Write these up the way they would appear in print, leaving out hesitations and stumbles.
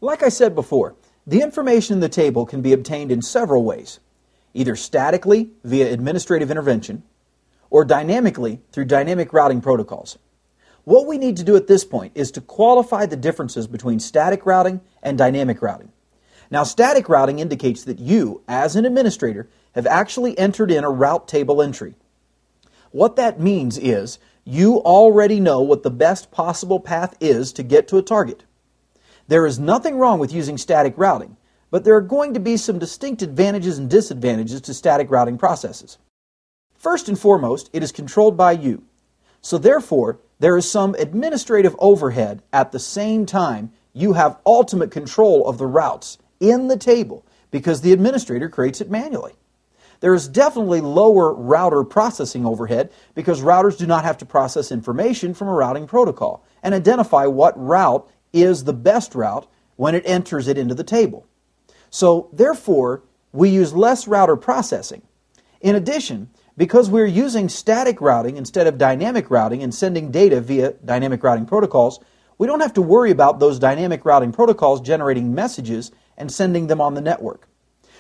Like I said before, the information in the table can be obtained in several ways, either statically via administrative intervention or dynamically through dynamic routing protocols. What we need to do at this point is to qualify the differences between static routing and dynamic routing. Now, static routing indicates that you, as an administrator, have actually entered in a route table entry. What that means is you already know what the best possible path is to get to a target. There is nothing wrong with using static routing, but there are going to be some distinct advantages and disadvantages to static routing processes. First and foremost, it is controlled by you. So therefore, there is some administrative overhead at the same time you have ultimate control of the routes in the table because the administrator creates it manually. There is definitely lower router processing overhead because routers do not have to process information from a routing protocol and identify what route is the best route when it enters it into the table. So therefore, we use less router processing. In addition, because we're using static routing instead of dynamic routing and sending data via dynamic routing protocols, we don't have to worry about those dynamic routing protocols generating messages and sending them on the network.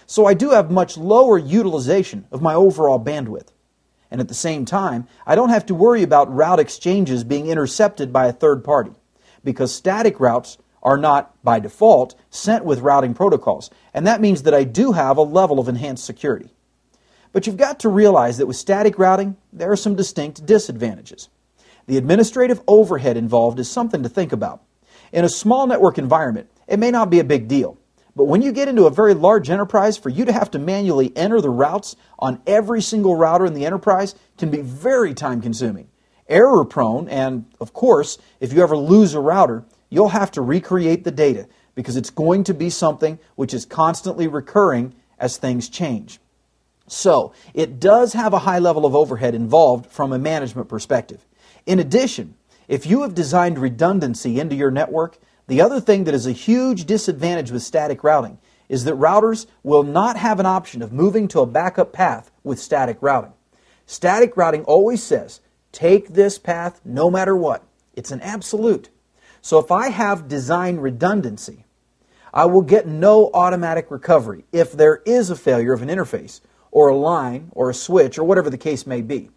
So I do have much lower utilization of my overall bandwidth. And at the same time, I don't have to worry about route exchanges being intercepted by a third party, because static routes are not, by default, sent with routing protocols. And that means that I do have a level of enhanced security. But you've got to realize that with static routing, there are some distinct disadvantages. The administrative overhead involved is something to think about. In a small network environment, it may not be a big deal. But when you get into a very large enterprise, for you to have to manually enter the routes on every single router in the enterprise can be very time-consuming, error-prone, and, of course, if you ever lose a router, you'll have to recreate the data because it's going to be something which is constantly recurring as things change. So, it does have a high level of overhead involved from a management perspective. In addition, if you have designed redundancy into your network, the other thing that is a huge disadvantage with static routing is that routers will not have an option of moving to a backup path with static routing. Static routing always says, take this path no matter what. It's an absolute. So if I have design redundancy, I will get no automatic recovery if there is a failure of an interface or a line or a switch or whatever the case may be.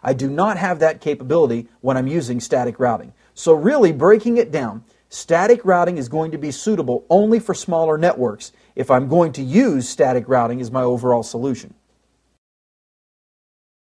I do not have that capability when I'm using static routing. So really, breaking it down, static routing is going to be suitable only for smaller networks if I'm going to use static routing as my overall solution.